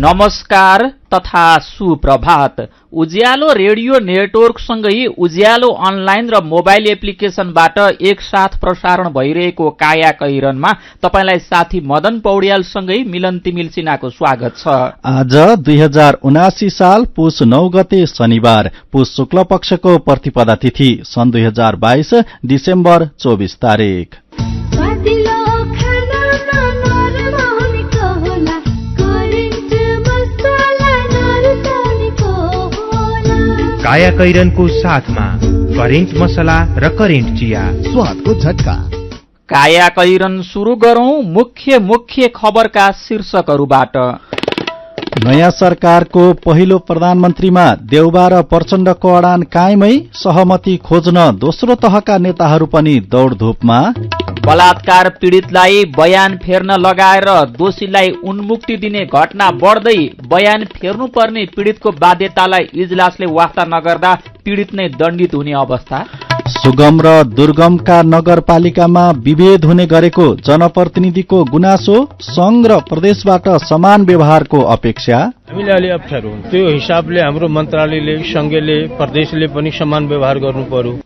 नमस्कार तथा सुप्रभात। उज्यालो रेडियो नेटवर्कसँगै उज्यालो अनलाइन र मोबाइल एप्लिकेशनबाट एकसाथ प्रसारण भइरहेको काया कैरनमा तपाईलाई साथी मदन पौड्यालसँगै मिलन तिमिल सिन्हाको स्वागत छ। आज 2079 साल पुष 9 गते शनिबार, पुष शुक्ल पक्षको प्रतिपदा तिथि सन् 2022 डिसेम्बर 24 तारिक। काया कैरनको साथमा करेन्ट मसला र करेन्ट चिया, स्वादको झट्का। काया कैरन सुरु गरौं मुख्य खबरका शीर्षकहरूबाट। नयाँ सरकारको पहिलो प्रधानमन्त्रीमा देउबा र प्रचण्डको अडान कायमै, सहमति खोज्न दोस्रो तहका नेताहरू पनि दौडधूपमा। बलात्कार पीड़ितलाई बयान फेर्न लगाएर दोषीलाई उन्मुक्ति दिने घटना बढ्दै, बयान फेर्नुपर्ने पीड़ितको बाध्यतालाई इजलासले वास्ता नगर्दा पीड़ित नै दण्डित हुने अवस्था। सुगम र दुर्गमका नगरपालिकामा विभेद हुने गरेको जनप्रतिनिधिको गुनासो, संघ र प्रदेशबाट समान व्यवहारको अपेक्षा। हामीलाई अलि अप्ठ्यारो हुन्छ, त्यो हिसाबले हाम्रो मन्त्रालयले, संघले, प्रदेशले पनि समान व्यवहार गर्नु पर्यो।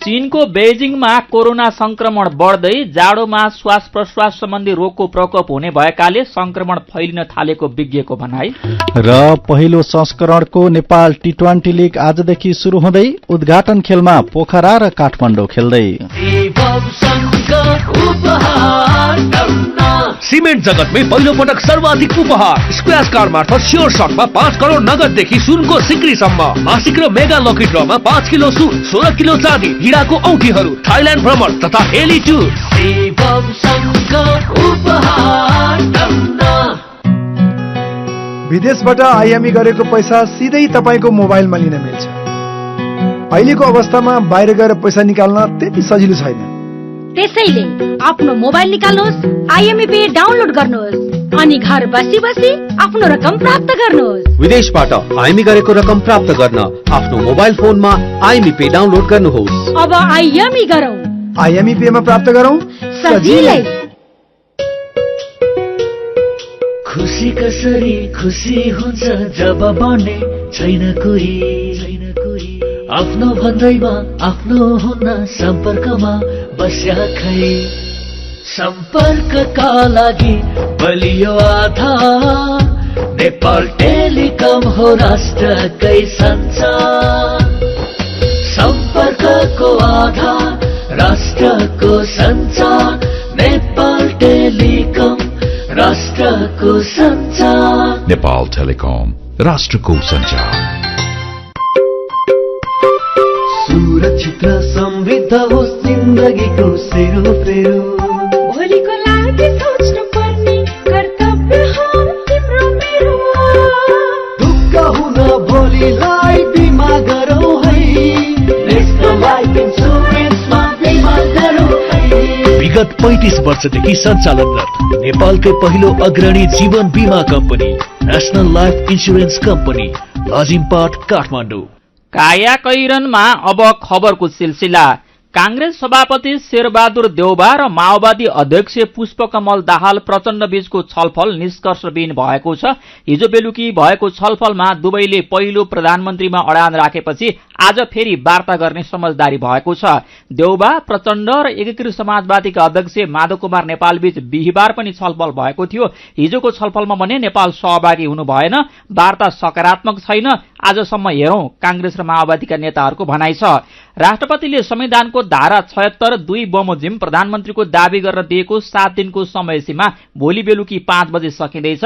चीनको बेजिङमा कोरोना संक्रमण बढ्दै, जाडोमा श्वास प्रश्वास सम्बन्धी रोगको प्रकोप हुने भएकाले संक्रमण फैलिन थालेको विज्ञको भनाई। र पहिलो संस्करणको नेपाल टी20 लीग आजदेखि शुरू हुँदै, उद्घाटन खेलमा पोखरा र काठमाडौँ खेल्दै। सिमेन्ट जगतमै पहिलो पटक सर्वाधिक उपहार स्क्वाश कार मार्फत स्योर शटमा 5 करोड नगददेखि सुनको सिक्रीसम्म, मासिक र मेगा लकी ड्रमा 5 किलो सुन, 16 किलो चाँदी, हिराको औँठीहरू, थाइल्याण्ड भ्रमण तथा हेली टुर। विदेशबाट आइएमई गरेको पैसा सिधै तपाईको मोबाइलमा लिन मिल्छ। अहिलेको अवस्थामा बाहिर गएर पैसा निकाल्न त्यति सजिलो छैन। त्यसैले आफ्नो मोबाइल निकाल्नुहोस्, आइएमई पे डाउनलोड गर्नुहोस् अनि घर बसी बसी आफ्नो रकम प्राप्त गर्नुहोस्। विदेशबाट आइएमई गरेको रकम प्राप्त गर्न आफ्नो मोबाइल फोनमा आइएमई पे डाउनलोड गर्नुहोस्। अब आइएमई गरौँ, आइएमई पे मा प्राप्त गरौँ सजिलै। खुसी कसरी खुसी हुन्छ जब बन्ने छैन कोही, आफ्नो भन्दैमा आफ्नो हुन सम्पर्कमा बस्या खै। सम्पर्कका लागि बलियो आधार नेपाल टेलिकम हो, राष्ट्रकै सञ्चार। सम्पर्कको आधार राष्ट्रको सञ्चार, नेपाल टेलिकम राष्ट्रको सञ्चार। नेपाल टेलिकम राष्ट्रको सञ्चार। सुरक्षित र समृद्ध होस् जिन्दगीको सेरोफेरो, भोलिको लागि सोच्नु पर्ने कर्तव्य हो तिम्रो मेरो। ढुक्क हुन भोलिलाई बिमा गरौँ है, नेसनल लाइफ इन्सुरेन्समा बिमा गरौँ है। विगत 35 वर्षदेखि सञ्चालनरत नेपालकै पहिलो अग्रणी जीवन बीमा company national life insurance company, अजिमपाट, काठमाडौँ। काया कैरनमा अब खबरको सिलसिला। कांग्रेस सभापति शेरबहादुर देउबा र माओवादी अध्यक्ष पुष्पकमल दाहाल प्रचण्ड बीचको छलफल निष्कर्षविहीन भएको छ। हिजो बेलुकी भएको छलफलमा दुवैले पहिलो प्रधानमन्त्रीमा अडान राखेपछि आज फेरि वार्ता गर्ने समझदारी भएको छ। देउबा, प्रचण्ड र एकीकृत समाजवादीका अध्यक्ष माधव कुमार नेपाल बीच बिहिबार पनि छलफल भएको थियो। हिजोको छलफलमा भने नेपाल सहभागी हुनु भएन, वार्ता सकारात्मक छैन, आजसम्म हेरौं, कांग्रेस र माओवादीका नेताहरूको भनाइ छ। राष्ट्रपतिले संविधानको धारा 76(2) बमोजिम प्रधानमन्त्रीको दावी गर्न दिएको 7 दिनको समय सीमा भोलि बेलुकी 5 बजे सकिँदैछ।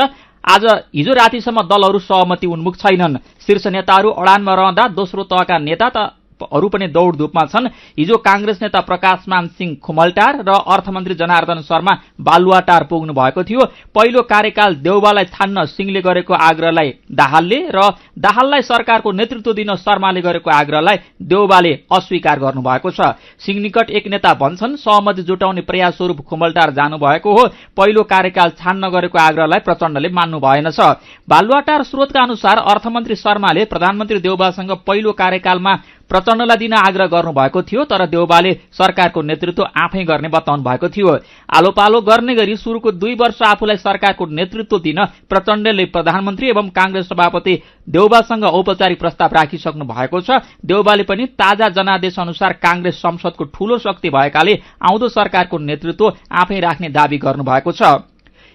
हिजो रातिसम्म दलहरू सहमति उन्मुख छैनन्। शीर्ष नेताहरू अडानमा रहँदा दोस्रो तहका नेताहरू पनि दौडधूपमा छन्। हिजो कांग्रेस नेता प्रकाशमान सिंह खुमलटार र अर्थमन्त्री जनार्दन शर्मा बालुवाटार पुग्नु भएको थियो। पहिलो कार्यकाल देउबालाई छान्न सिंहले गरेको आग्रहलाई दाहालले र दाहाललाई सरकारको नेतृत्व दिन शर्माले गरेको आग्रहलाई देउबाले अस्वीकार गर्नुभएको छ। सिंह निकट एक नेता भन्छन् सहमति जुटाउने प्रयास स्वरूप खुमलटार जानुभएको हो, पहिलो कार्यकाल छान्न गरेको आग्रहलाई प्रचण्डले मान्नु भएन छ। बालुवाटार स्रोतका अनुसार अर्थमन्त्री शर्माले प्रधानमन्त्री देउबासँग पहिलो कार्यकालमा प्रचण्डलाई दिन आग्रह गर्नुभएको थियो, तर देउबाले सरकारको नेतृत्व आफै गर्ने बताउनु भएको थियो। आलो पालो गर्ने गरी सुरुको 2 वर्ष आफूलाई सरकारको नेतृत्व दिन प्रचण्डले प्रधानमन्त्री एवं कांग्रेस सभापति देउबासँग औपचारिक प्रस्ताव राखिसक्नु भएको छ। देउबाले पनि ताजा जनादेश अनुसार कांग्रेस संसदको ठूलो शक्ति भएकाले आउँदो सरकारको नेतृत्व आफै राख्ने दावी गर्नुभएको छ।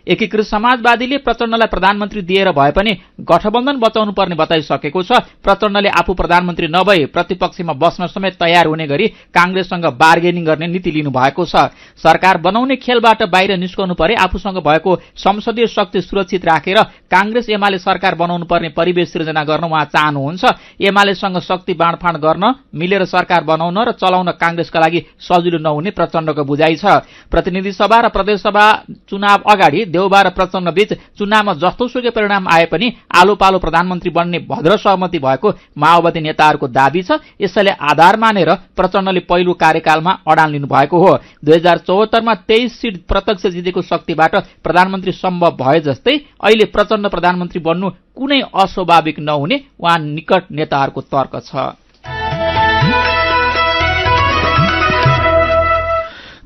एकीकृत समाजवादीले प्रचण्डलाई प्रधानमन्त्री दिएर भए पनि गठबन्धन बचाउनु पर्ने बताइसकेको छ। प्रचण्डले आफू प्रधानमन्त्री नभई प्रतिपक्षमा बस्न समेत तयार हुने गरी कांग्रेससँग बार्गेनिङ गर्ने नीति लिनु भएको छ। सरकार बनाउने खेलबाट बाहिर निस्कनु परे आफूसँग भएको संसदीय शक्ति सुरक्षित राखेर कांग्रेस एमाले सरकार बनाउनु पर्ने परिवेश सृजना गर्न उहाँ चाहनुहुन्छ। एमालेसँग शक्ति बाँडफाँड गर्न, मिलेर सरकार बनाउन र चलाउन कांग्रेसका लागि सजिलो नहुने प्रचण्डको बुझाइ छ। प्रतिनिधि सभा र प्रदेशसभा चुनाव अगाडि देउबा र प्रचण्ड बीच चुनावमा जस्तोसुकै परिणाम आए पनि आलो पालो प्रधानमन्त्री बन्ने भद्र सहमति भएको माओवादी नेताहरूको दाबी छ। यसैले आधार मानेर प्रचण्डले पहिलो कार्यकालमा अडान लिनु भएको हो। 2074 मा 23 सिट प्रत्यक्ष जितेको शक्तिबाट प्रधानमन्त्री सम्भव भए जस्तै अहिले प्रचण्ड प्रधानमन्त्री बन्नु कुनै अस्वाभाविक नहुने उहाँ निकट नेताहरूको तर्क छ।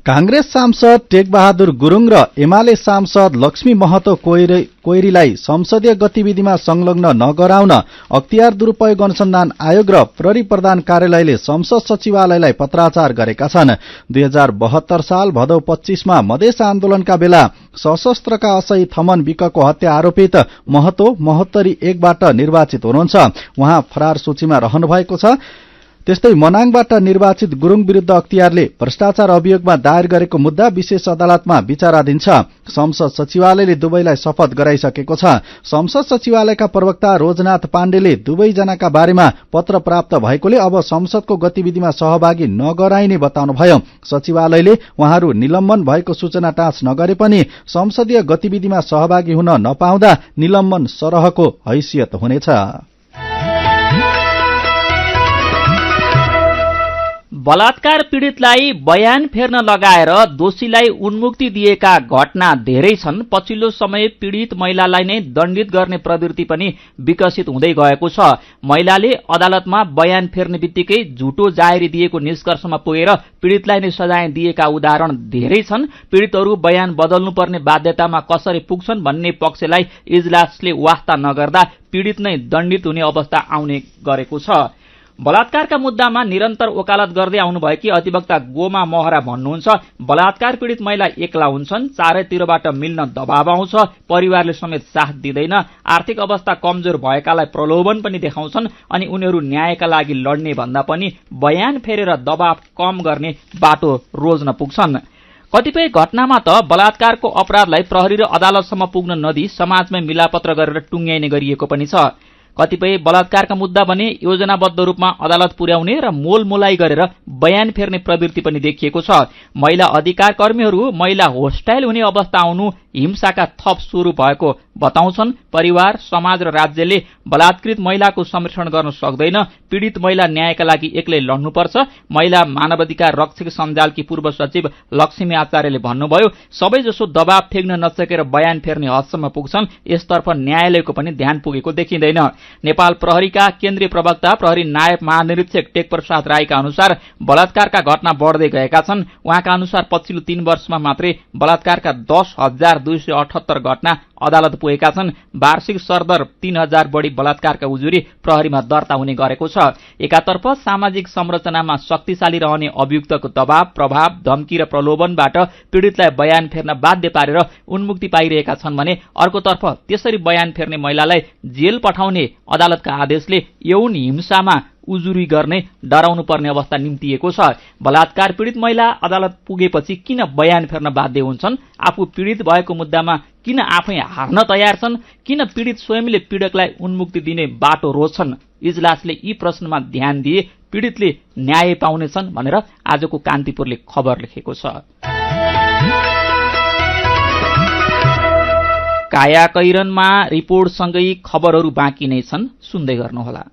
कांग्रेस सांसद टेकबहादुर गुरुङ र एमाले सांसद लक्ष्मी महतो कोइरीलाई संसदीय गतिविधिमा संलग्न नगराउन अख्तियार दुरूपयोग अनुसन्धान आयोग र प्रहरी प्रधान कार्यालयले संसद सचिवालयलाई पत्राचार गरेका छन्। 2072 साल भदौ 25 मा मधेस आन्दोलनका बेला सशस्त्रका असही थमन विकको हत्या आरोपित महतो महोत्तरी 1 बाट निर्वाचित हुनुहुन्छ। उहाँ फरार सूचीमा रहनु भएको छ। त्यस्तै मनाङबाट निर्वाचित गुरुङ विरूद्ध अख्तियारले भ्रष्टाचार अभियोगमा दायर गरेको मुद्दा विशेष अदालतमा विचाराधीन छ। संसद सचिवालयले दुवैलाई शपथ गराइसकेको छ। संसद सचिवालयका प्रवक्ता रोजनाथ पाण्डेले दुवैजनाका बारेमा पत्र प्राप्त भएकोले अब संसदको गतिविधिमा सहभागी नगराइने बताउनुभयो। सचिवालयले उहाँहरू निलम्बन भएको सूचना टाँच नगरे पनि संसदीय गतिविधिमा सहभागी हुन नपाउँदा निलम्बन सरहको हैसियत हुनेछ। बलात्कार पीड़ितलाई बयान फेर्न लगाएर दोषीलाई उन्मुक्ति दिएका घटना धेरै छन्। पछिल्लो समय पीड़ित महिलालाई नै दण्डित गर्ने प्रवृत्ति पनि विकसित हुँदै गएको छ। महिलाले अदालतमा बयान फेर्ने बित्तिकै झुटो जाहेरी दिएको निष्कर्षमा पुगेर पीड़ितलाई नै सजाय दिएका उदाहरण धेरै छन्। पीड़ितहरू बयान बदल्नुपर्ने बाध्यतामा कसरी पुग्छन् भन्ने पक्षलाई इजलासले वास्ता नगर्दा पीड़ित नै दण्डित हुने अवस्था आउने गरेको छ। बलात्कारका मुद्दामा निरन्तर वकालत गर्दै आउनुभएकी अधिवक्ता गोमा महरा भन्नुहुन्छ, बलात्कार पीड़ित महिला एक्ला हुन्छन्, चारैतिरबाट मिल्न दबाव आउँछ, परिवारले समेत साथ दिँदैन, आर्थिक अवस्था कमजोर भएकालाई प्रलोभन पनि देखाउँछन् अनि उनीहरू न्यायका लागि लड्ने भन्दा पनि बयान फेरेर दबाव कम गर्ने बाटो रोज्न पुग्छन्। कतिपय घटनामा त बलात्कारको अपराधलाई प्रहरी र अदालतसम्म पुग्न नदिई समाजमै मिलापत्र गरेर टुङ्ग्याइने गरिएको पनि छ। कतिपय बलात्कारका मुद्दा भने योजनाबद्ध रूपमा अदालत पुर्याउने र मोलमोलाई गरेर बयान फेर्ने प्रवृत्ति पनि देखिएको छ। महिला अधिकार कर्मीहरू महिला होस्टाइल हुने अवस्था आउनु हिंसाका थप सुरु भएको बताउँछन्। परिवार, समाज र राज्यले बलात्कृत महिलाको संरक्षण गर्न सक्दैन। पीड़ित महिला न्यायका लागि एक्लै लड्नुपर्छ। महिला मानवाधिकार रक्षक सञ्जालकी पूर्व सचिव लक्ष्मी आचार्यले भन्नुभयो, सबैजसो दबाव ठेक्न नसकेर बयान फेर्ने हदसम्म पुग्छन्। यसतर्फ न्यायालयको पनि ध्यान पुगेको देखिँदैन। नेपाल प्रहरीका केन्द्रीय प्रवक्ता प्रहरी नायब महानिरीक्षक टेकप्रसाद राईका अनुसार बलात्कारका घटना बढ्दै गएका छन्। उहाँका अनुसार पछिल्लो 3 वर्षमा मात्रै बलात्कारका 10,278 घटना अदालत पुगेका छन्। वार्षिक सरदर 3,000 बढी बलात्कारका उजुरी प्रहरीमा दर्ता हुने गरेको छ। एकातर्फ सामाजिक संरचनामा शक्तिशाली रहने अभियुक्तको दबाव, प्रभाव, धम्की र प्रलोभनबाट पीड़ितलाई बयान फेर्न बाध्य पारेर उन्मुक्ति पाइरहेका छन् भने अर्कोतर्फ त्यसरी बयान फेर्ने महिलालाई जेल पठाउने अदालतका आदेशले यौन हिंसामा उजुरी गर्ने डराउनु पर्ने अवस्था निम्तिएको छ। बलात्कार पीड़ित महिला अदालत पुगेपछि किन बयान फेर्न बाध्य हुन्छन्? आफू पीड़ित भएको मुद्दामा किन आफै हार्न तयार छन्? किन पीड़ित स्वयंले पीड़कलाई उन्मुक्ति दिने बाटो रोज्छन्? इजलासले यी प्रश्नमा ध्यान दिए पीड़ितले न्याय पाउनेछन् भनेर आजको कान्तिपुरले खबर लेखेको छ। कायाकैरनमा रिपोर्टसँगै खबरहरू बाँकी नै छन्, सुन्दै गर्नुहोला।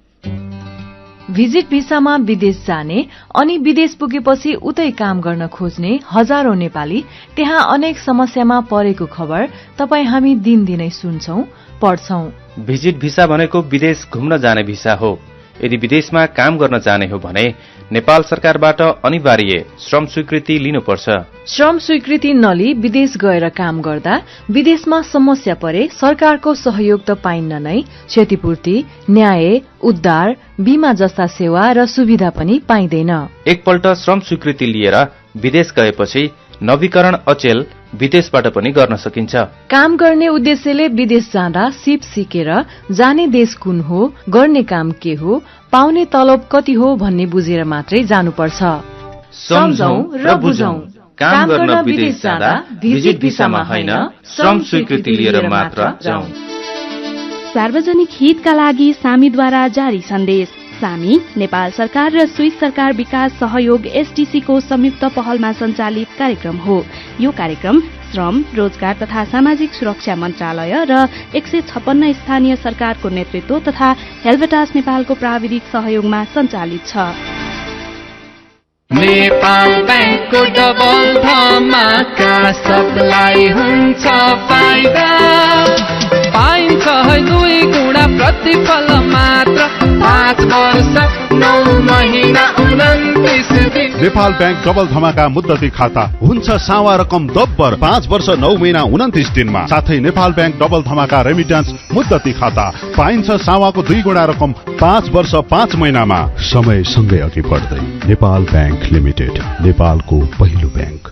भिजिट भिसामा विदेश जाने अनि विदेश पुगेपछि उतै काम गर्न खोज्ने हजारौं नेपाली त्यहाँ अनेक समस्यामा परेको खबर तपाई हामी दिनदिनै सुन्छौं, पढ्छौं। भिजिट भिसा भनेको विदेश घुम्न जाने भिसा हो। यदि विदेशमा काम गर्न जाने हो भने नेपाल सरकारबाट अनिवार्य श्रम स्वीकृति लिनुपर्छ। श्रम स्वीकृति नलिई विदेश गएर काम गर्दा विदेशमा समस्या परे सरकारको सहयोग त पाइन्न नै, क्षतिपूर्ति, न्याय, उद्धार, बीमा जस्ता सेवा र सुविधा पनि पाइँदैन। एकपल्ट श्रम स्वीकृति लिएर विदेश गएपछि नवीकरण अचेल विदेशबाट पनि गर्न सकिन्छ। काम गर्ने उद्देश्यले विदेश जाँदा सिप सिकेर जाने देश कुन हो, गर्ने काम के हो, पाउने तलब कति हो भन्ने बुझेर मात्रै जानुपर्छ। सम्झौं र बुझौं, काम गर्न विदेश जाँदा भिजिट भिसामा होइन, श्रम स्वीकृति लिएर मात्र जाउँ। सार्वजनिक हितका लागि सामीद्वारा जारी सन्देश। सामी नेपाल सरकार र स्विस सरकार विकास सहयोग एसटीसी को संयुक्त पहलमा सञ्चालित कार्यक्रम हो। यो कार्यक्रम श्रम, रोजगार तथा सामाजिक सुरक्षा मन्त्रालय र 156 स्थानीय सरकारको नेतृत्व तथा हेल्वेटास नेपालको प्राविधिक सहयोगमा सञ्चालित छ। नेपाल बैंकको डबल धमाका सबलाई हुन्छ फाइदा, पाइन्छ 2 गुणा प्रतिफल मात्र 5 वर्ष 9 महिना 29 दिन। नेपाल बैंक डबल धमाका मुद्दती खाता हुन्छ सावा रकम दब्बर 5 वर्ष 9 महिना 29 दिनमा। साथै नेपाल बैंक डबल धमाका रेमिट्यान्स मुद्दती खाता पाइन्छ सावाको 2 गुणा रकम 5 वर्ष 5 महिनामा। समय सँगै अघि बढ्दै नेपाल बैंक लिमिटेड, नेपालको पहिलो बैंक।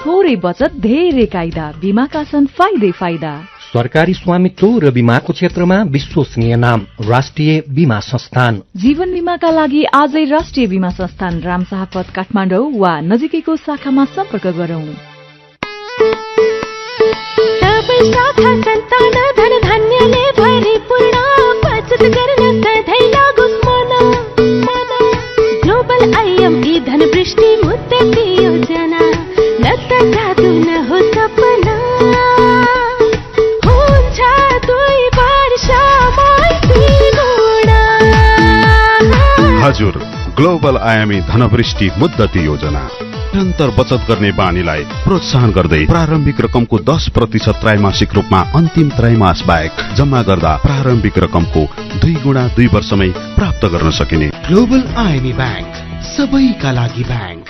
थोरै बचत धेरै कायदा, बीमाका छन् फाइदै फाइदा। सरकारी स्वामित्व र बीमाको क्षेत्रमा विश्वसनीय नाम राष्ट्रिय बीमा संस्थान। जीवन बीमाका लागि आजै राष्ट्रिय बीमा संस्थान रामशाहपथ काठमाडौँ वा नजिकैको शाखामा सम्पर्क गरौं। सबै शाखा सन्तान धन धान्यले भरिपूर्ण, बचत गर्न सधैँ लागोस् मन। ग्लोबल आइएमई धनवृष्टि मुद्दती योजना, न त जादु न हो सपना। हजुर, ग्लोबल आयामी धनवृष्टि मुद्दती योजना निरन्तर बचत गर्ने बानीलाई प्रोत्साहन गर्दै प्रारम्भिक रकमको 10% त्रैमासिक रूपमा अन्तिम त्रैमास बाहेक जम्मा गर्दा प्रारम्भिक रकमको 2 गुणा 2 वर्षमै प्राप्त गर्न सकिने। ग्लोबल आयामी बैंक, सबैका लागि बैंक।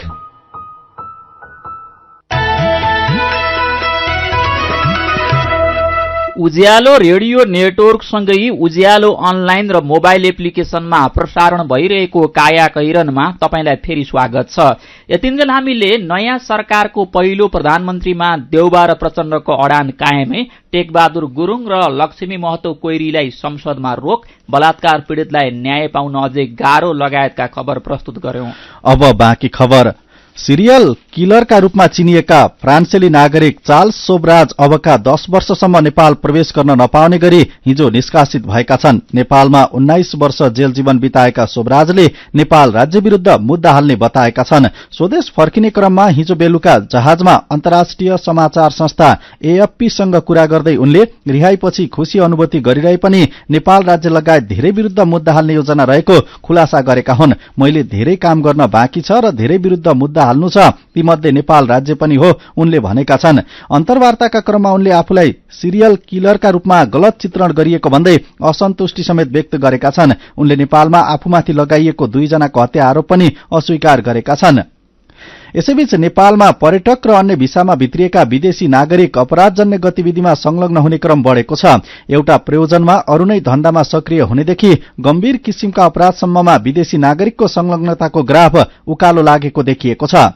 उज्यालो रेडियो नेटवर्क सँगै उज्यालो अनलाइन र मोबाइल एप्लिकेशनमा प्रसारण भइरहेको काया कैरनमा तपाईलाई फेरि स्वागत छ। यतिन्जेल हामीले नयाँ सरकारको पहिलो प्रधानमन्त्रीमा देउबा र प्रचण्डको अडान कायमै, टेकबहादुर गुरुङ र लक्ष्मी महतो कोइरीलाई संसदमा रोक, बलात्कार पीडितलाई न्याय पाउन अझै गाह्रो लगायतका खबर प्रस्तुत गर्यौं। अब बाँकी खबर। सिरियल किलरका रूपमा चिनिएका फ्रान्सेली नागरिक चार्ल्स सोब्राज अबका 10 वर्षसम्म नेपाल प्रवेश गर्न नपाउने गरी हिजो निष्कासित भएका छन्। नेपालमा 19 वर्ष जेल जीवन बिताएका सोब्राजले नेपाल राज्य विरूद्ध मुद्दा हाल्ने बताएका छन्। स्वदेश फर्किने क्रममा हिजो बेलुका जहाजमा अन्तर्राष्ट्रिय समाचार संस्था एएफपीसँग कुरा गर्दै उनले रिहाईपछि खुशी अनुभूति गरिरहे पनि नेपाल राज्य लगायत धेरै विरूद्ध मुद्दा हाल्ने योजना रहेको खुलासा गरेका हुन्। मैले धेरै काम गर्न बाँकी छ र धेरै विरूद्ध मुद्दा हाल्नु छ, तीमध्ये नेपाल राज्य पनि हो, उनले भनेका छन्। अन्तर्वार्ताका क्रममा उनले आफूलाई सिरियल किलरका रूपमा गलत चित्रण गरिएको भन्दै असन्तुष्टि समेत व्यक्त गरेका छन्। उनले नेपालमा आफूमाथि लगाइएको 2 जनाको हत्या आरोप पनि अस्वीकार गरेका छन्। यसैबीच नेपालमा पर्यटक र अन्य भिसामा भित्रिएका विदेशी नागरिक अपराधजन्य गतिविधिमा संलग्न हुने क्रम बढेको छ। एउटा प्रयोजनमा अरू नै धन्दामा सक्रिय हुनेदेखि गम्भीर किसिमका अपराधसम्ममा विदेशी नागरिकको संलग्नताको ग्राफ उकालो लागेको देखिएको छ।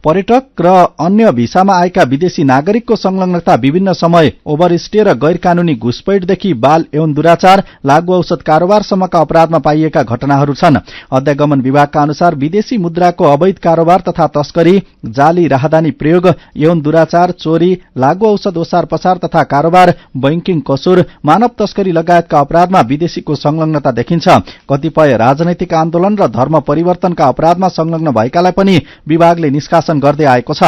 पर्यटक र अन्य भिसामा आएका विदेशी नागरिकको संलग्नता विभिन्न समय ओभरस्टे र गैर कानूनी घुसपैठदेखि बाल एवं दुराचार, लागू औषध कारोबारसम्मका अपराधमा पाइएका घटनाहरू छन्। अध्यागमन विभागका अनुसार विदेशी मुद्राको अवैध कारोबार तथा तस्करी, जाली राहदानी प्रयोग, यौन दुराचार, चोरी, लागू औषध ओसार पसार तथा कारोबार, बैंकिङ कसुर, मानव तस्करी लगायतका अपराधमा विदेशीको संलग्नता देखिन्छ। कतिपय राजनैतिक आन्दोलन र धर्म परिवर्तनका अपराधमा संलग्न भएकालाई पनि विभागले निष्कासन गर्दै आएको छ।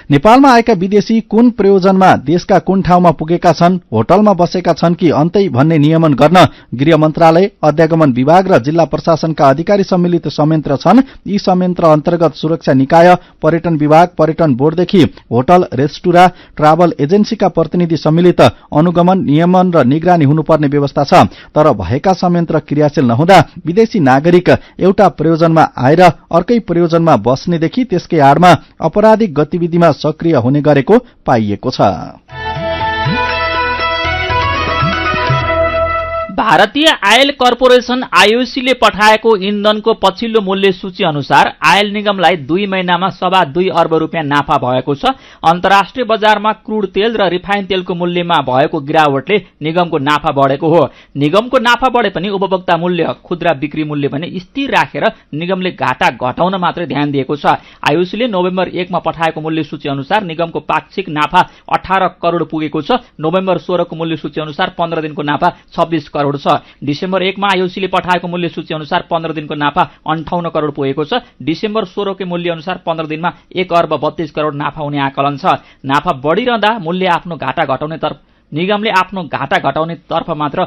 नेपालमा आएका विदेशी कुन प्रयोजनमा देशका कुन ठाउँमा पुगेका छन्, होटलमा बसेका छन् कि अन्तै भन्ने नियमन गर्न गृह मन्त्रालय, अध्यागमन विभाग र जिल्ला प्रशासनका अधिकारी सम्मिलित संयन्त्र छन्। यी संयन्त्र अन्तर्गत सुरक्षा निकाय, पर्यटन विभाग, पर्यटन बोर्डदेखि होटल, रेस्टुरा, ट्राभल एजेन्सीका प्रतिनिधि सम्मिलित अनुगमन, नियमन र निगरानी हुनुपर्ने व्यवस्था छ। तर भएका संयन्त्र क्रियाशील नहुँदा विदेशी नागरिक एउटा प्रयोजनमा आएर अर्कै प्रयोजनमा बस्नेदेखि त्यसकै आडमा आपराधिक गतिविधिमा सक्रिय हुने गरेको पाइएको छ। भारतीय आयल कर्पोरेशन आईओसीले पठाएको इन्धनको पछिल्लो मूल्य सूची अनुसार आयल निगमलाई 2 महिनामा 2.25 अर्ब रुपियाँ नाफा भएको छ। अन्तर्राष्ट्रिय बजारमा क्रूड तेल र रिफाइन तेलको मूल्यमा भएको गिरावटले निगमको नाफा बढेको हो। निगमको नाफा बढे पनि उपभोक्ता मूल्य, खुद्रा बिक्री मूल्य भने स्थिर राखेर निगमले घाटा घटाउन मात्रै ध्यान दिएको छ। आईओसीले नोभेम्बर 1 मा पठाएको मूल्य सूची अनुसार निगमको पाक्षिक नाफा 18 करोड़ पुगेको छ। नोभेम्बर 16 को मूल्य सूची अनुसार 15 दिनको नाफा 26 करोड़ छ। डिसेम्बर 1 मा आईओसीले पठाएको मूल्य सूची अनुसार 15 दिनको नाफा 58 करोड़ पुगेको छ। डिसेम्बर 16 को मूल्य अनुसार 15 दिनमा 1 अर्ब 32 करोड़ नाफा हुने आकलन छ। नाफा बढिरहँदा निगमले आफ्नो घाटा घटाउने तर्फ मात्र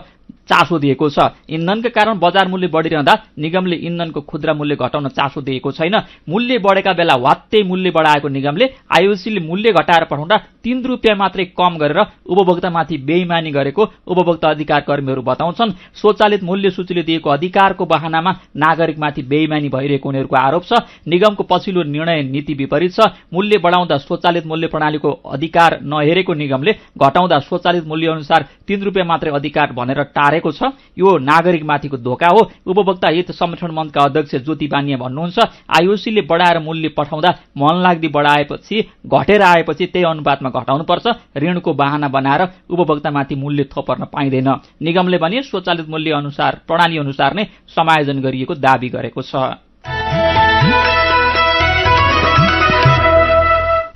चासो दिएको छ। इन्धनका कारण बजार मूल्य बढिरहँदा निगमले इन्धनको खुद्रा मूल्य घटाउन चासो दिएको छैन। मूल्य बढेका बेला वात्तै मूल्य बढाएको निगमले आईओसीले मूल्य घटाएर पठाउँदा 3 रुपियाँ मात्रै कम गरेर उपभोक्तामाथि बेइमानी गरेको उपभोक्ता अधिकार कर्मीहरू बताउँछन्। स्वचालित मूल्य सूचीले दिएको अधिकारको बहानामा नागरिकमाथि बेइमानी भइरहेको उनीहरूको आरोप छ। निगमको पछिल्लो निर्णय नीति विपरीत छ। मूल्य बढाउँदा स्वचालित मूल्य प्रणालीको अधिकार नहेरेको निगमले घटाउँदा स्वचालित मूल्य अनुसार 3 रुपियाँ मात्रै अधिकार भनेर टारेको छ। यो नागरिकमाथिको धोका हो। उपभोक्ता हित संरक्षण मञ्चका अध्यक्ष ज्योति बानिया भन्नुहुन्छ, आईओसीले बढाएर मूल्य पठाउँदा मनलाग्दी बढाएपछि घटेर आएपछि त्यही अनुपातमा घटाउनुपर्छ। ऋणको बहाना बनाएर उपभोक्तामाथि मूल्य थोपर्न पाइँदैन। निगमले भने स्वचालित मूल्य अनुसार प्रणाली अनुसार नै समायोजन गरिएको दावी गरेको छ।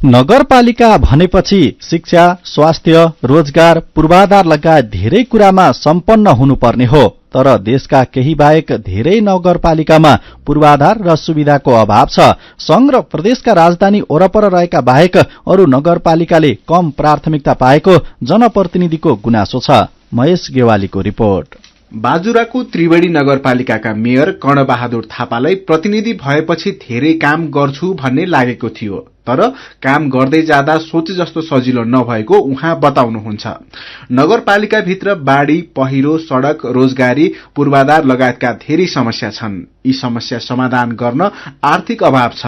नगरपालिका भनेपछि शिक्षा, स्वास्थ्य, रोजगार, पूर्वाधार लगायत धेरै कुरामा सम्पन्न हुनुपर्ने हो। तर देशका केही बाहेक धेरै नगरपालिकामा पूर्वाधार र सुविधाको अभाव छ। संघ र प्रदेशका राजधानी वरपर रहेका बाहेक अरू नगरपालिकाले कम प्राथमिकता पाएको जनप्रतिनिधिको गुनासो छ। महेश गेवालीको रिपोर्ट। बाजुराको त्रिवेणी नगरपालिकाका मेयर कर्णबहादुर थापालाई प्रतिनिधि भएपछि धेरै काम गर्छु भन्ने लागेको थियो, तर काम गर्दै जाँदा सोचे जस्तो सजिलो नभएको उहाँ बताउनुहुन्छ। नगरपालिकाभित्र बाढी, पहिरो, सड़क, रोजगारी, पूर्वाधार लगायतका धेरै समस्या छन्। यी समस्या समाधान गर्न आर्थिक अभाव छ।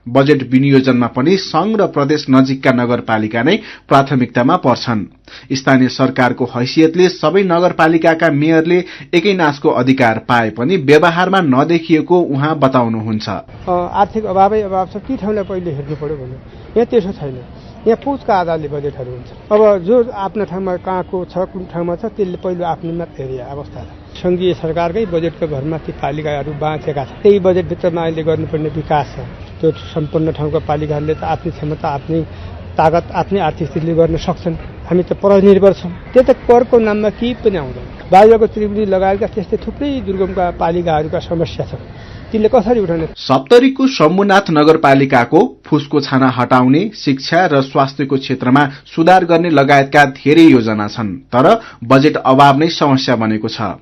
बजेट विनियोजनमा पनि संघ र प्रदेश नजिकका नगरपालिका नै प्राथमिकतामा पर्छन्। स्थानीय सरकारको हैसियतले सबै नगरपालिकाका मेयरले एकै नासको अधिकार पाए पनि व्यवहारमा नदेखिएको उहाँ बताउनुहुन्छ। आर्थिक अभावै अभाव छ। के ठाउँलाई पहिले हेर्नु पर्यो भने यहाँ त्यसो छैन। यहाँ पुँजका आधारले बजेटहरू हुन्छ। अब जो आफ्नो ठाउँमा कहाँको छ, कुन ठाउँमा छ, त्यसले पहिलो आफ्नोमा हेरिया अवस्था छ। संघीय सरकारकै बजेटको भरमा ती पालिकाहरू बाँचेका छन्। त्यही बजेटभित्रमा अहिले गर्नुपर्ने विकास छ। त्यो सम्पूर्ण ठाउँका पालिकाहरूले त आफ्नै क्षमता, आफ्नै ताकत, आफ्नै आर्थिक स्थितिले गर्न सक्छन्। हामी त परनिर्भर छौँ। त्यो त करको नाममा केही पनि आउँदैन। बाहिरको त्रिवेणी लगायतका त्यस्तै थुप्रै दुर्गमका पालिकाहरूका समस्या छ। तिनले कसरी उठाउने? सप्तरीको शम्भुनाथ नगरपालिकाको फुसको छाना हटाउने, शिक्षा र स्वास्थ्यको क्षेत्रमा सुधार गर्ने लगायतका धेरै योजना छन्, तर बजेट अभाव नै समस्या बनेको छ।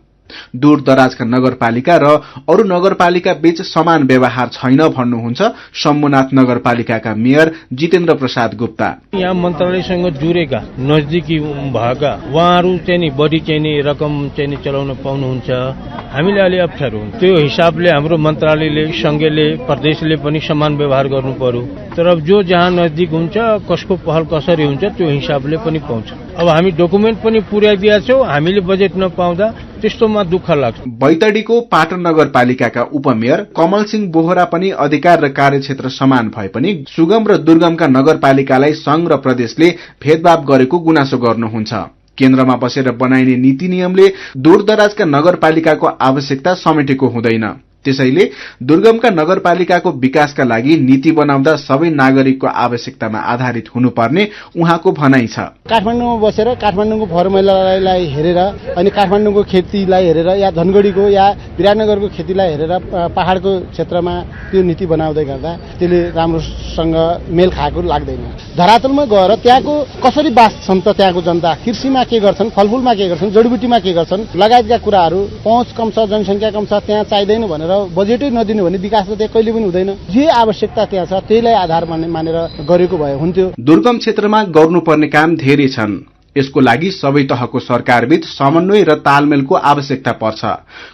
दूर दराजका नगरपालिका र अरू नगरपालिका बीच समान व्यवहार छैन भन्नुहुन्छ शम्भुनाथ नगरपालिकाका मेयर जितेन्द्र प्रसाद गुप्ता। यहाँ मन्त्रालयसँग जुरेका नजदिकी भएका उहाँहरू चाहिँ बढी चाहिँ रकम चाहिँ चलाउन पाउनुहुन्छ। हामीले अलि अप्ठ्यारो हुन्छ। त्यो हिसाबले हाम्रो मन्त्रालयले, संघले, प्रदेशले पनि समान व्यवहार गर्नु पर्यो। तर अब जो जहाँ नजदिक हुन्छ, कसको पहल कसरी हुन्छ त्यो हिसाबले पनि पाउँछ। अब हामी डकुमेन्ट पनि पुर्याइदिएका छौँ, हामीले बजेट नपाउँदा त्यस्तोमा दुःख लाग्छ। बैतडीको पाटन नगरपालिकाका उपमेयर कमल सिंह बोहरा पनि अधिकार र कार्यक्षेत्र समान भए पनि सुगम र दुर्गमका नगरपालिकालाई संघ र प्रदेशले भेदभाव गरेको गुनासो गर्नुहुन्छ। केन्द्रमा बसेर बनाइने नीति नियमले दूरदराजका नगरपालिकाको आवश्यकता समेटेको हुँदैन। त्यसैले दुर्गमका नगरपालिकाको विकासका लागि नीति बनाउँदा सबै नागरिकको आवश्यकतामा आधारित हुनुपर्ने उहाँको भनाइ छ। काठमाडौँमा बसेर काठमाडौँको फर्मुलालाई हेरेर अनि काठमाडौँको खेतीलाई हेरेर या धनगढीको या विराटनगरको खेतीलाई हेरेर पहाडको क्षेत्रमा त्यो नीति बनाउँदै गर्दा त्यसले राम्रोसँग मेल खाएको लाग्दैन। धरातलमा गएर त्यहाँको कसरी बाँच्छन् त त्यहाँको जनता, कृषिमा के गर्छन्, फलफुलमा के गर्छन्, जडीबुटीमा के गर्छन् लगायतका कुराहरू, पहुँच कम छ, जनसङ्ख्या कम छ, त्यहाँ चाहिँदैन भनेर बजेटै नदिनु भने विकास त त्यहाँ कहिले पनि हुँदैन। जे आवश्यकता त्यहाँ छ त्यहीलाई आधार मानेर गरेको भए हुन्थ्यो। दुर्गम क्षेत्रमा गर्नुपर्ने काम धेरै छन्। यसको लागि सबै तहको सरकारबीच समन्वय र तालमेलको आवश्यकता पर्छ।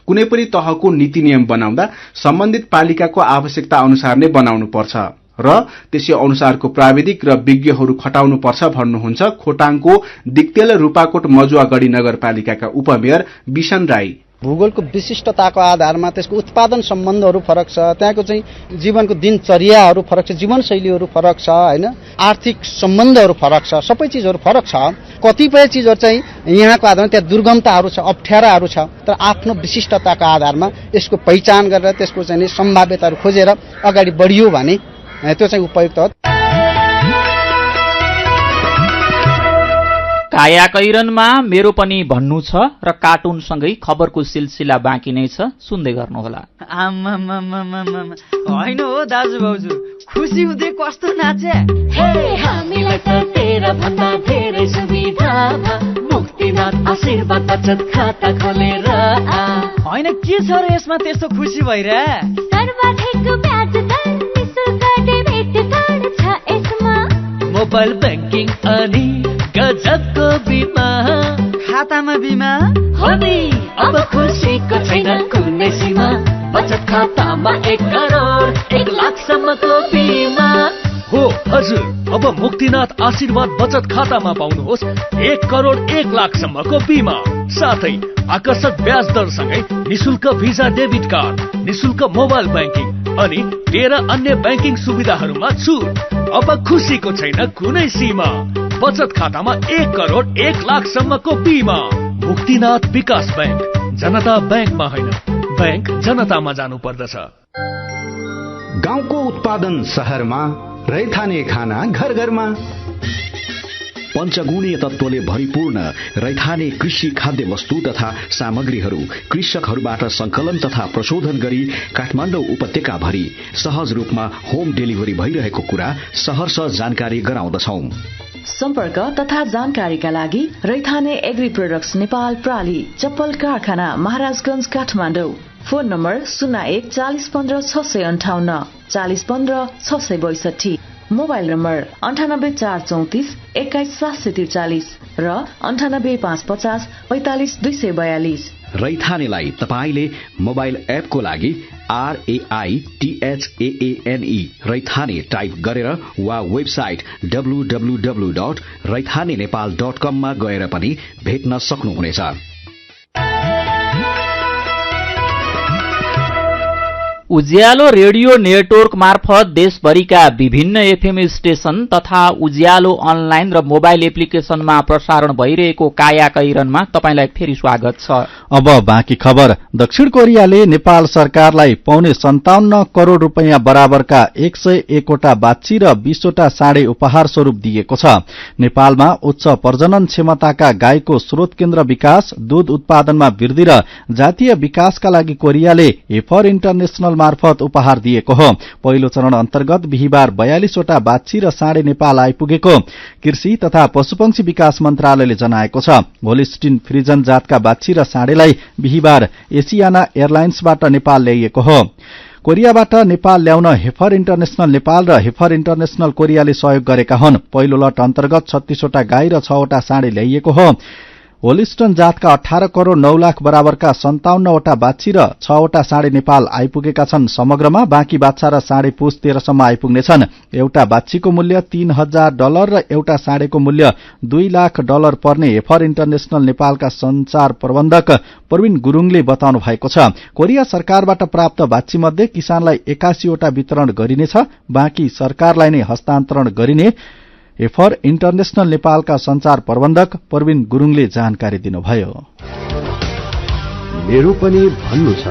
कुनै पनि तहको नीति नियम बनाउँदा सम्बन्धित पालिकाको आवश्यकता अनुसार नै बनाउनु पर्छ र त्यसै अनुसारको प्राविधिक र विज्ञहरू खटाउनु पर्छ भन्नुहुन्छ खोटाङको दिक्तेल रूपाकोट मजुवागढी नगरपालिकाका उपमेयर बिशन राई। भूगोलको विशिष्टताको आधारमा त्यसको उत्पादन सम्बन्धहरू फरक छ, त्यहाँको चाहिँ जीवनको दिनचर्याहरू फरक छ, जीवनशैलीहरू फरक छ हैन, आर्थिक सम्बन्धहरू फरक छ, सबै चिजहरू फरक छ। कतिपय चिजहरू चाहिँ यहाँको आधारमा त्यहाँ दुर्गमताहरू छ, अप्ठ्याराहरू छ, तर आफ्नो विशिष्टताको आधारमा यसको पहिचान गरेर त्यसको चाहिँ सम्भाव्यताहरू खोजेर अगाडि बढियो भने त्यो चाहिँ उपयुक्त हो। कायाकैरनमा मेरो पनि भन्नु छ र कार्टुनसँगै खबरको सिलसिला बाँकी नै छ, सुन्दै गर्नुहोला। होइन हो दाजु भाउजू, खुसी हुँदै कस्तो नाचे। हामीलाई त तेरा भन्दा धेरै सुविधा भा, मुक्तिनाथ आशीर्वाद बचत खाता खोलेर होइन के छ र यसमा त्यस्तो खुसी भइरहे? सर्वाधिक ब्याज दर निशुल्क डेबिट कार्ड छ यसमा, मोबाइल ब्याङ्किङ अनि गजबको बिमा, खातामा बिमा हो नि अब खुसीको छैन कुनै सीमा, बचत खातामा 1 करोड 1 लाखसम्मको बिमा हो। हजुर, अब मुक्तिनाथ आशीर्वाद बचत खातामा पाउनुहोस् 1 करोड 1 लाखसम्मको बिमा, साथै आकर्षक ब्याज दरसँगै निशुल्क भिसा डेबिट कार्ड, निशुल्क मोबाइल ब्याङ्किङ अनि 13 अन्य ब्याङ्किङ सुविधाहरूमा छुट। अब खुसीको छैन कुनै सीमा, बचत खातामा 1 करोड 1 लाखसम्मको बिमा। मुक्तिनाथ विकास बैंक, जनता बैंकमा होइन, बैंक जनतामा जानु पर्दछ। गाउँको उत्पादन शहरमा, रैथाने खाना घर घरमा, पञ्चगुणीय तत्त्वले भरिपूर्ण रैथाने कृषि खाद्य वस्तु तथा सामग्रीहरू कृषकहरूबाट संकलन तथा प्रशोधन गरी काठमाडौँ उपत्यका भरि सहज रूपमा होम डेलिभरी भइरहेको कुरा सहर्ष जानकारी गराउँदछौं। सम्पर्क तथा जानकारीका लागि रैथाने एग्री प्रोडक्ट्स नेपाल प्राली, चप्पल कारखाना, Maharajganj, Kathmandu. Phone number 01 40 15 658 40 15 662, mobile number 98 434 21 743 र 98 550 45 242। रैथानेलाई तपाईले मोबाइल एपको लागि RAITHAANE रैथाने टाइप गरेर वा वेबसाइट www.raithanenepal.com मा गएर पनि भेट्न सक्नुहुनेछ। उज्यालो रेडियो नेटवर्क मार्फत देशभरिका विभिन्न एफएम स्टेशन तथा उज्यालो अनलाइन र मोबाइल एप्लिकेशनमा प्रसारण भइरहेको कायाकैरनमा तपाईलाई फेरि स्वागत छ। अब बाँकी खबर। दक्षिण कोरियाले नेपाल सरकारलाई $57 करोड रुपैयाँ बराबरका 101 वटा बाछी र 20 वटा साँडे उपहार स्वरूप दिएको छ। नेपालमा उच्च प्रजनन क्षमताका गाईको स्रोत केन्द्र विकास, दूध उत्पादनमा वृद्धि र जातीय विकासका लागि कोरियाले हेफर इन्टरनेशनल मार्फत उपहार दिएको हो। पहिलो चरण अन्तर्गत बिहिबार 42 वटा बाछी र साँडे नेपाल आइपुगेको कृषि तथा पशुपक्षी विकास मन्त्रालयले जनाएको छ। होलिस्टिन फ्रिजन जातका बाछी र साँडेलाई बिहिबार एसियाना एयरलाइन्सबाट नेपाल ल्याइएको हो। कोरियाबाट नेपाल ल्याउन हेफर इन्टरनेशनल नेपाल र हेफर इन्टरनेशनल कोरियाले सहयोग गरेका हुन्। पहिलो लट अन्तर्गत 36 वटा गाई र 6 वटा साँडे ल्याइएको हो। होलिस्टन जातका 18 करोड 9 लाख बराबरका 57 वटा बाछी र 6 वटा साँडे नेपाल आइपुगेका छन्। समग्रमा बाँकी बाछा र साँडे पुस 13 सम्म आइपुग्नेछन्। एउटा बाछीको मूल्य $3000 र एउटा साँडेको मूल्य $2 लाख पर्ने हेफर इन्टरनेशनल नेपालका संचार प्रबन्धक प्रवीण गुरुङले बताउनु भएको छ। कोरिया सरकारबाट प्राप्त बाछी मध्ये किसानलाई 81 वटा वितरण गरिनेछ, बाँकी सरकारलाई नै हस्तान्तरण गरिने हेफर इन्टरनेशनल नेपालका संचार प्रबन्धक प्रवीण गुरुङले जानकारी दिनुभयो। मेरो पनि भन्नु छ।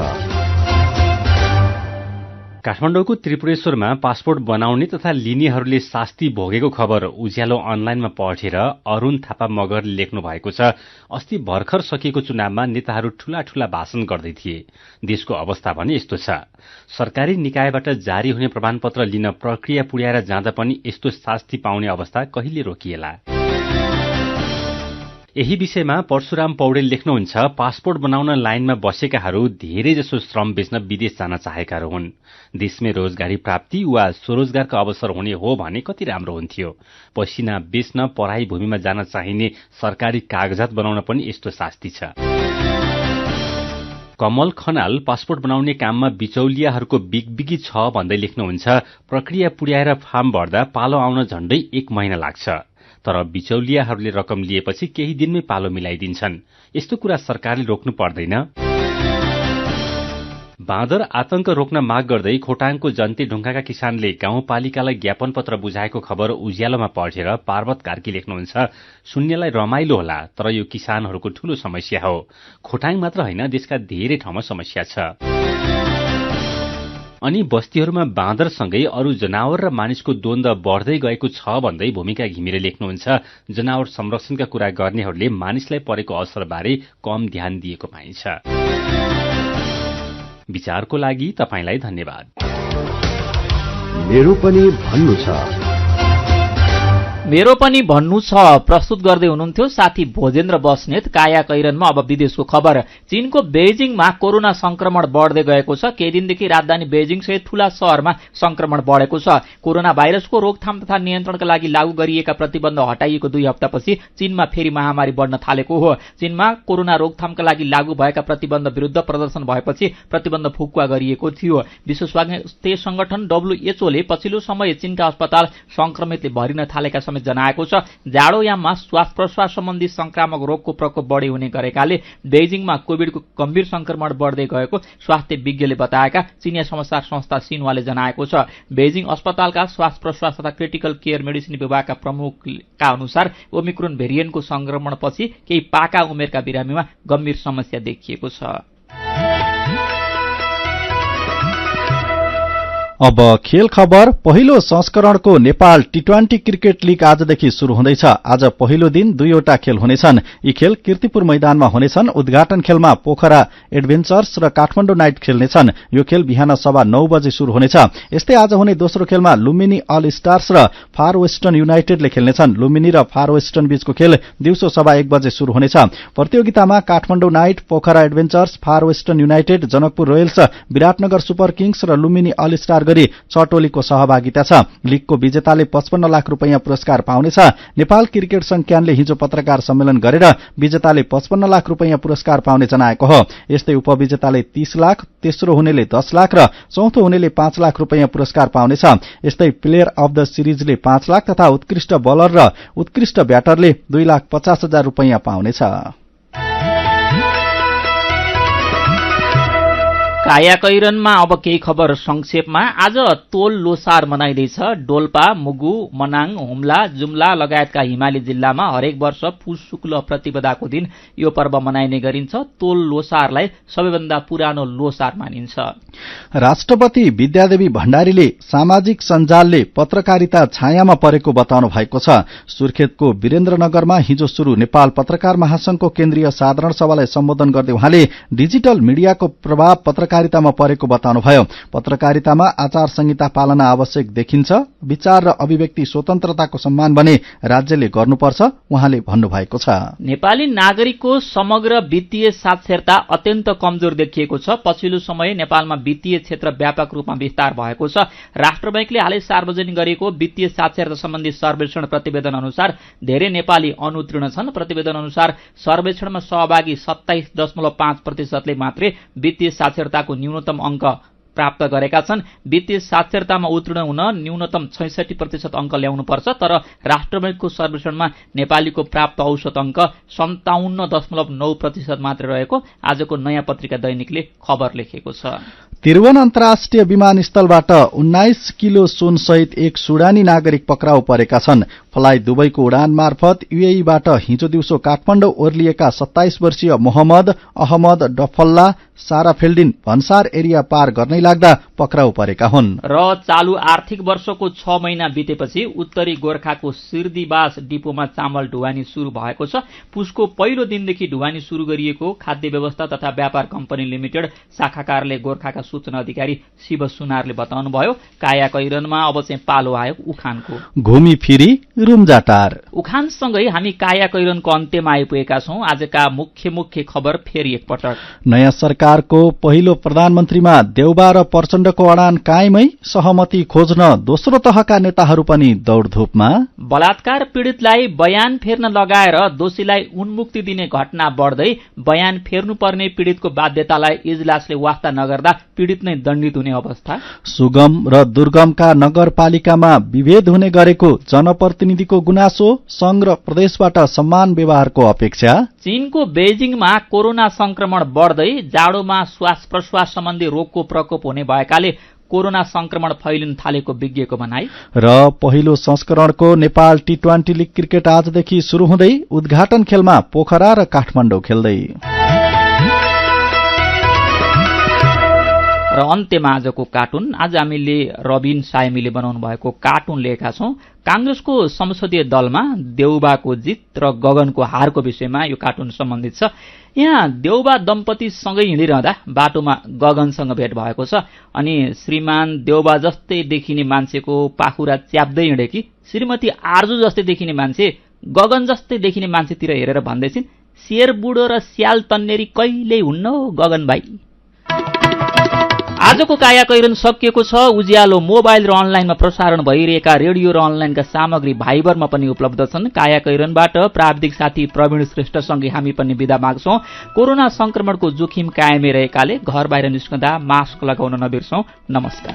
काठमाडौँको त्रिपुरेश्वरमा पासपोर्ट बनाउने तथा लिनेहरूले शास्ति भोगेको खबर उज्यालो अनलाइनमा पढेर अरुण थापा मगरले लेख्नु भएको छ। अस्ति भर्खर सकिएको चुनावमा नेताहरू ठूला ठूला भाषण गर्दै थिए। देशको अवस्था भने यस्तो छ। सरकारी निकायबाट जारी हुने प्रमाणपत्र लिन प्रक्रिया पुर्याएर जाँदा पनि यस्तो शास्ति पाउने अवस्था कहिले रोकिएला? यही विषयमा परशुराम पौडेल लेख्नुहुन्छ, पासपोर्ट बनाउन लाइनमा बसेकाहरू धेरैजसो श्रम बेच्न विदेश जान चाहेकाहरू हुन्। देशमै रोजगारी प्राप्ति वा स्वरोजगारको अवसर हुने हो भने कति राम्रो हुन्थ्यो। पसिना बेच्न पढाइ भूमिमा जान चाहिने सरकारी कागजात बनाउन पनि यस्तो शास्ति छ। कमल खनाल पासपोर्ट बनाउने काममा बिचौलियाहरूको बिगबिगी छ भन्दै लेख्नुहुन्छ, प्रक्रिया पुर्याएर फार्म भर्दा पालो आउन झण्डै 1 महिना लाग्छ। तर बिचौलियाहरूले रकम लिएपछि केही दिनमै पालो मिलाइदिन्छन्। यस्तो कुरा सरकारले रोक्नु पर्दैन? बाँदर आतंक रोक्न माग गर्दै खोटाङको जन्ती ढुङ्गाका किसानले गाउँपालिकालाई ज्ञापन पत्र बुझाएको खबर उज्यालोमा पढेर पार्वत कार्की लेख्नुहुन्छ, सुन्नेलाई रमाइलो होला तर यो किसानहरूको ठूलो समस्या हो। खोटाङ मात्र होइन, देशका धेरै ठाउँमा समस्या छ। अनि बस्तीहरूमा बाँदरसँगै अरू जनावर र मानिसको द्वन्द्व बढ्दै गएको छ भन्दै भूमिका घिमिरे लेख्नुहुन्छ, जनावर संरक्षणका कुरा गर्नेहरूले मानिसलाई परेको असरबारे कम ध्यान दिएको पाइन्छ। विचारको लागि तपाईंलाई धन्यवाद। मेरो पनि भन्नु छ। मेरो पनि भन्नु छ प्रस्तुत गर्दै हुनुहुन्थ्यो साथी भोजेन्द्र बस्नेत। काया कैरनमा अब विदेशको खबर। चीनको बेजिङमा कोरोना संक्रमण बढ्दै गएको छ। केही दिनदेखि राजधानी बेजिङ सहित ठूला शहरमा संक्रमण बढेको छ। कोरोना भाइरसको रोकथाम तथा नियन्त्रणका लागि लागू गरिएका प्रतिबन्ध हटाइएको 2 हप्तापछि चीनमा फेरि महामारी बढ्न थालेको हो। चीनमा कोरोना रोकथामका लागि लागू भएका प्रतिबन्ध विरुद्ध प्रदर्शन भएपछि प्रतिबन्ध फुकुवा गरिएको थियो। विश्व स्वास्थ्य संगठन WHO ले पछिल्लो समय चीनका अस्पताल संक्रमितले भरिन थालेका समेत जनाएको छ। जाडोयाममा श्वास प्रश्वास सम्बन्धी संक्रामक रोगको प्रकोप बढी हुने गरेकाले बेजिङमा कोभिडको गम्भीर संक्रमण बढ्दै गएको स्वास्थ्य विज्ञले बताएका चिनिया समाचार संस्था सिन्हुवाले जनाएको छ। बेजिङ अस्पतालका श्वास प्रश्वास तथा क्रिटिकल केयर मेडिसिन विभागका प्रमुखका अनुसार ओमिक्रोन भेरिएन्टको संक्रमणपछि केही पाका उमेरका बिरामीमा गम्भीर समस्या देखिएको छ। अब खेल खबर। पहिलो संस्करणको नेपाल T20 क्रिकेट लीग आजदेखि शुरू हुँदैछ। आज पहिलो दिन 2वटा खेल हुनेछन्। यी खेल कीर्तिपुर मैदानमा हुनेछन्। उद्घाटन खेलमा पोखरा एडभेन्चर्स र काठमाडौँ नाइट खेल्नेछन्। यो खेल बिहान 9:15 बजे शुरू हुनेछ। यस्तै आज हुने दोस्रो खेलमा लुम्बिनी अल स्टार्स र फार वेस्टर्न युनाइटेडले खेल्नेछन्। लुम्बिनी र फार वेस्टर्न बीचको खेल दिउँसो 1:15 बजे शुरू हुनेछ। प्रतियोगितामा Kathmandu knight, Pokhara adventures, far western united, Janakpur royals, Biratnagar super kings र लुम्बिनी अल स्टार गरी 6 टोलीको सहभागिता छ। लीगको विजेताले 55 लाख रुपैयाँ पुरस्कार पाउनेछ। नेपाल क्रिकेट संघले हिजो पत्रकार सम्मेलन गरेर विजेताले 55 लाख रुपैयाँ पुरस्कार पाउने जनाएको हो। यस्तै उपविजेताले 30 लाख, तेस्रो हुनेले 10 लाख र चौथो हुनेले 5 लाख रुपैयाँ पुरस्कार पाउनेछ। यस्तै प्लेयर अफ द सिरिजले 5 लाख तथा उत्कृष्ट बलर र उत्कृष्ट ब्याटरले 2,50,000 रुपैयाँ पाउनेछ। काया कैरनमा अब केही खबर संक्षेपमा। आज तोल लोसार मनाइँदैछ। डोल्पा, मुगु, मनाङ, हुम्ला, जुम्ला लगायतका हिमाली जिल्लामा हरेक वर्ष पुष शुक्ल प्रतिपदाको दिन यो पर्व मनाइने गरिन्छ। तोल लोसारलाई सबैभन्दा पुरानो लोसार मानिन्छ। राष्ट्रपति विद्यादेवी भण्डारीले सामाजिक सञ्जालले पत्रकारिता छायामा परेको बताउनु भएको छ। सुर्खेतको वीरेन्द्रनगरमा हिजो शुरू नेपाल पत्रकार महासंघको केन्द्रीय साधारण सभालाई सम्बोधन गर्दै उहाँले डिजिटल मिडियाको प्रभाव पत्रकारितामा परेको बताउनुभयो। पत्रकारितामा आचार संहिता पालना आवश्यक देखिन्छ। विचार र अभिव्यक्ति स्वतन्त्रताको सम्मान भने राज्यले गर्नुपर्छ उहाँले भन्नुभएको छ। नेपाली नागरिकको समग्र वित्तीय साक्षरता अत्यन्त कमजोर देखिएको छ। पछिल्लो समय नेपालमा वित्तीय क्षेत्र व्यापक रूपमा विस्तार भएको छ। राष्ट्र बैंकले हालै सार्वजनिक गरेको वित्तीय साक्षरता सम्बन्धी सर्वेक्षण प्रतिवेदन अनुसार धेरै नेपाली अनुत्तीर्ण छन्। प्रतिवेदन अनुसार सर्वेक्षणमा सहभागी 27.5% मात्रै वित्तीय साक्षरताको न्यूनतम अंक प्राप्त गरेका छन्। वित्तीय साक्षरतामा उत्तीर्ण हुन न्यूनतम 66% अंक ल्याउनुपर्छ। तर राष्ट्र बैंकको सर्वेक्षणमा नेपालीको प्राप्त औसत अंक 57.9% मात्र रहेको आजको नयाँ पत्रिका दैनिकले खबर लेखेको छ। त्रिभुवन अन्तर्राष्ट्रिय विमानस्थलबाट 19 किलो सुनसहित एक सुडानी नागरिक पक्राउ परेका छन्। फ्लाइ दुबईको उडान मार्फत यूएईबाट हिजो दिउँसो काठमाडौँ ओर्लिएका 27 वर्षीय मोहम्मद अहमद डफल्ला सारा फिल्डिन भन्सार एरिया पार गर्नै लाग्दा पक्राउ परेका हुन्। र चालू आर्थिक वर्षको 6 महिना बितेपछि उत्तरी गोर्खाको सिर्दीबास डिपोमा चामल ढुवानी शुरू भएको छ। पुसको पहिलो दिनदेखि ढुवानी शुरू गरिएको खाद्य व्यवस्था तथा व्यापार कम्पनी लिमिटेड शाखा कार्यालय गोर्खाका सूचना अधिकारी शिव सुनारले बताउनुभयो। काया कैरनमा अब चाहिँ पालो आयो उखानको। घुमी फिरी रुम्जाटार। उखानसँगै हामी काया कैरनको अन्त्यमा आइपुगेका छौं। आजका मुख्य खबर फेरि एकपटक। नयाँ सरकारको पहिलो प्रधानमन्त्रीमा देउबा र प्रचण्डको अडान कायमै, सहमति खोज्न दोस्रो तहका नेताहरू पनि दौडधुपमा। बलात्कार पीडितलाई बयान फेर्न लगाएर दोषीलाई उन्मुक्ति दिने घटना बढ्दै बयान फेर्नुपर्ने पीडितको बाध्यतालाई इजलासले वास्ता नगर्दा पीडित नै दण्डित हुने अवस्था। सुगम र दुर्गमका नगरपालिकामा विभेद हुने गरेको जनप्रतिनिधिको गुनासो, संघ र प्रदेशबाट सम्मान व्यवहारको अपेक्षा। चीनको बेजिङमा कोरोना संक्रमण बढ्दै जाडोमा श्वास प्रश्वास सम्बन्धी रोगको प्रकोप हुने भएकाले कोरोना संक्रमण फैलिन थालेको विज्ञको भनाई। र पहिलो संस्करणको नेपाल टी20 लीग क्रिकेट आजदेखि शुरू हुँदै उद्घाटन खेलमा पोखरा र काठमाडौँ खेल्दै। र अन्त्यमा आजको कार्टुन। आज हामीले रबिन सायमीले बनाउनु भएको कार्टुन लिएका छौं। कांग्रेसको संसदीय दलमा देउबाको जित र गगनको हारको विषयमा यो कार्टुन सम्बन्धित छ। यहाँ देउबा दम्पति सँगै हिँडिरहँदा बाटोमा गगनसँग भेट भएको छ अनि श्रीमान देउबा जस्तै देखिने मान्छेको पाखुरा च्याप्दै हिँडेकी श्रीमती आर्जु जस्तै देखिने मान्छे गगन जस्तै देखिने मान्छेतिर हेरेर भन्दैछिन्, शेर बुढो र स्याल तन्नेरी कहिल्यै हुन्न हो गगन भाइ। आजको काया कैरन सकिएको छ। उज्यालो मोबाइल र अनलाइनमा प्रसारण भइरहेका रेडियो र अनलाइनका सामग्री भाइबरमा पनि उपलब्ध छन्। काया कैरनबाट प्राविधिक साथी प्रवीण श्रेष्ठसँगै हामी पनि बिदा माग्छौं। कोरोना संक्रमणको जोखिम कायमै रहेकाले घर बाहिर निस्कँदा मास्क लगाउन नबिर्सौं। नमस्कार।